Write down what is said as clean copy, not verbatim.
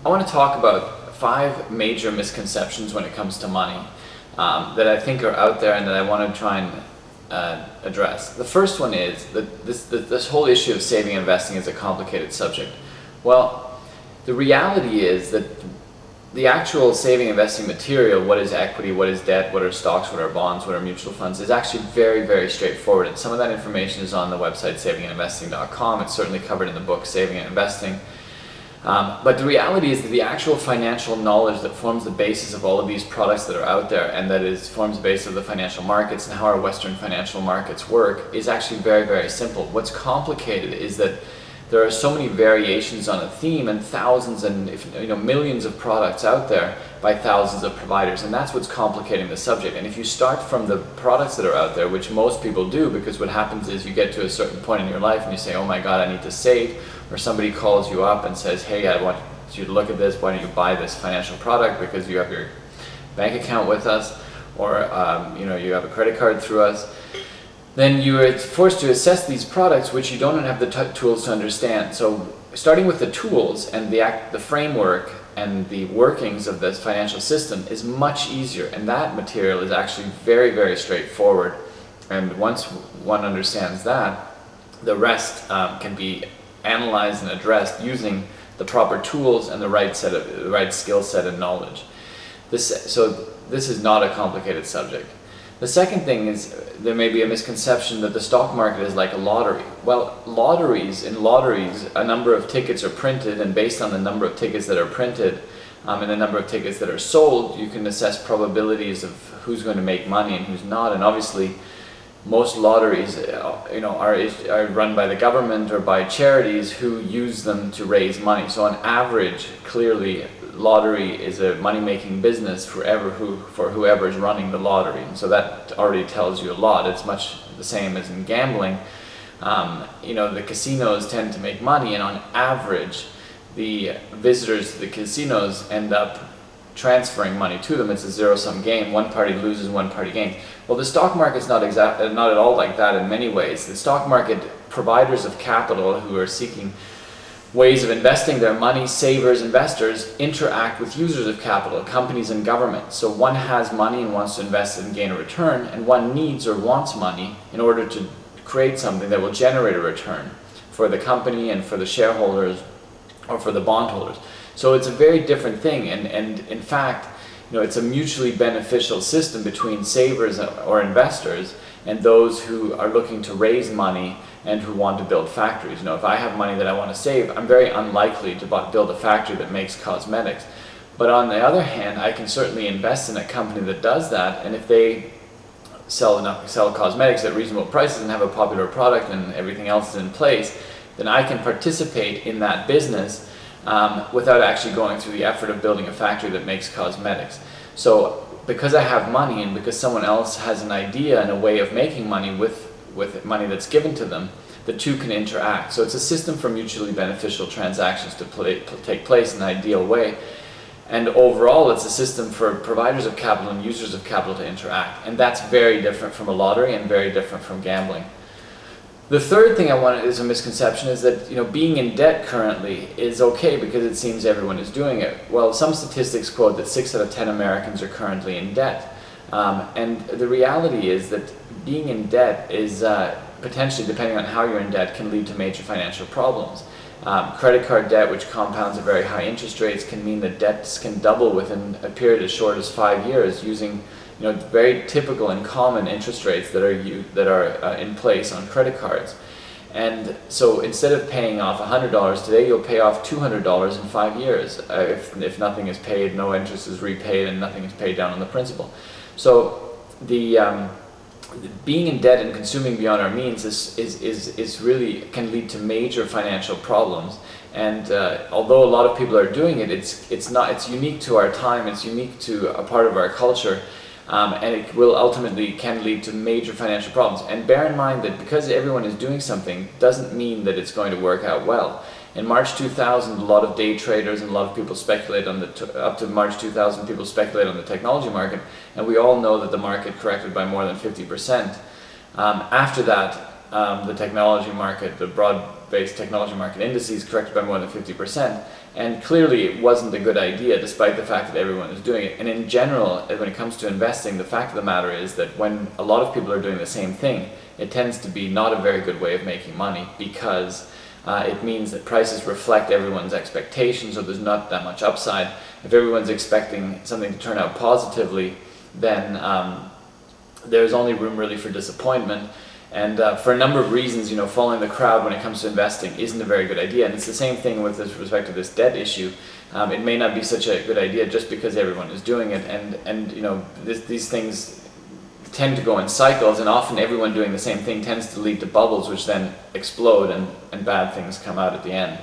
I want to talk about 5 major misconceptions when it comes to money that I think are out there and that I want to try and address. The first one is that this whole issue of saving and investing is a complicated subject. Well, the reality is that the actual saving and investing material, what is equity, what is debt, what are stocks, what are bonds, what are mutual funds, is actually very, very straightforward. And some of that information is on the website savingandinvesting.com. It's certainly covered in the book Saving and Investing. But the reality is that the actual financial knowledge that forms the basis of all of these products that are out there, and that forms the basis of the financial markets and how our Western financial markets work, is actually very, very simple. What's complicated is that there are so many variations on a theme and thousands and millions of products out there by thousands of providers, and that's what's complicating the subject. And if you start from the products that are out there, which most people do, because what happens is you get to a certain point in your life and you say, oh my god, I need to save, or somebody calls you up and says, hey, I want you to look at this, why don't you buy this financial product because you have your bank account with us, or you have a credit card through us, then you are forced to assess these products which you don't have the tools to understand. So starting with the tools and the framework and the workings of this financial system is much easier, and that material is actually very, very straightforward. And once one understands that, the rest can be analyzed and addressed using the proper tools and the right skill set and knowledge. So this is not a complicated subject. The second thing is there may be a misconception that the stock market is like a lottery. Well, in lotteries, a number of tickets are printed, and based on the number of tickets that are printed and the number of tickets that are sold, you can assess probabilities of who's going to make money and who's not. And obviously, most lotteries are run by the government or by charities who use them to raise money. So on average, clearly, lottery is a money-making business for whoever is running the lottery, and so that already tells you a lot. It's much the same as in gambling. The casinos tend to make money, and on average, the visitors to the casinos end up transferring money to them. It's a zero-sum game. One party loses, one party gains. Well, the stock market's not at all like that in many ways. The stock market, providers of capital who are seeking ways of investing their money, savers, investors, interact with users of capital, companies and governments. So one has money and wants to invest it and gain a return, and one needs or wants money in order to create something that will generate a return for the company and for the shareholders or for the bondholders. So it's a very different thing, and in fact, it's a mutually beneficial system between savers or investors and those who are looking to raise money and who want to build factories. If I have money that I want to save, I'm very unlikely to build a factory that makes cosmetics. But on the other hand, I can certainly invest in a company that does that, and if they sell cosmetics at reasonable prices and have a popular product and everything else is in place, then I can participate in that business without actually going through the effort of building a factory that makes cosmetics. So because I have money and because someone else has an idea and a way of making money with money that's given to them, the two can interact. So it's a system for mutually beneficial transactions to take place in an ideal way. And overall, it's a system for providers of capital and users of capital to interact. And that's very different from a lottery and very different from gambling. The third thing is a misconception is that being in debt currently is okay because it seems everyone is doing it. Well, some statistics quote that 6 out of 10 Americans are currently in debt. And the reality is that being in debt is potentially, depending on how you're in debt, can lead to major financial problems. Credit card debt, which compounds at very high interest rates, can mean that debts can double within a period as short as 5 years using very typical and common interest rates that are in place on credit cards. And so instead of paying off $100 today, you'll pay off $200 in 5 years. If nothing is paid, no interest is repaid, and nothing is paid down on the principal. So being in debt and consuming beyond our means is really can lead to major financial problems. And although a lot of people are doing it, it's unique to our time. It's unique to a part of our culture. And it will ultimately can lead to major financial problems. And bear in mind that because everyone is doing something doesn't mean that it's going to work out well. In March 2000, a lot of day traders and a lot of people speculate up to March 2000, people speculate on the technology market, and we all know that the market corrected by more than 50%. After that, the technology market, the broad-based technology market indices corrected by more than 50%, And clearly it wasn't a good idea, despite the fact that everyone was doing it. And in general, when it comes to investing, the fact of the matter is that when a lot of people are doing the same thing, it tends to be not a very good way of making money, because it means that prices reflect everyone's expectations, so there's not that much upside. If everyone's expecting something to turn out positively, then there's only room really for disappointment. And for a number of reasons, following the crowd when it comes to investing isn't a very good idea. And it's the same thing with respect to this debt issue. It may not be such a good idea just because everyone is doing it. And these things tend to go in cycles, and often everyone doing the same thing tends to lead to bubbles, which then explode, and bad things come out at the end.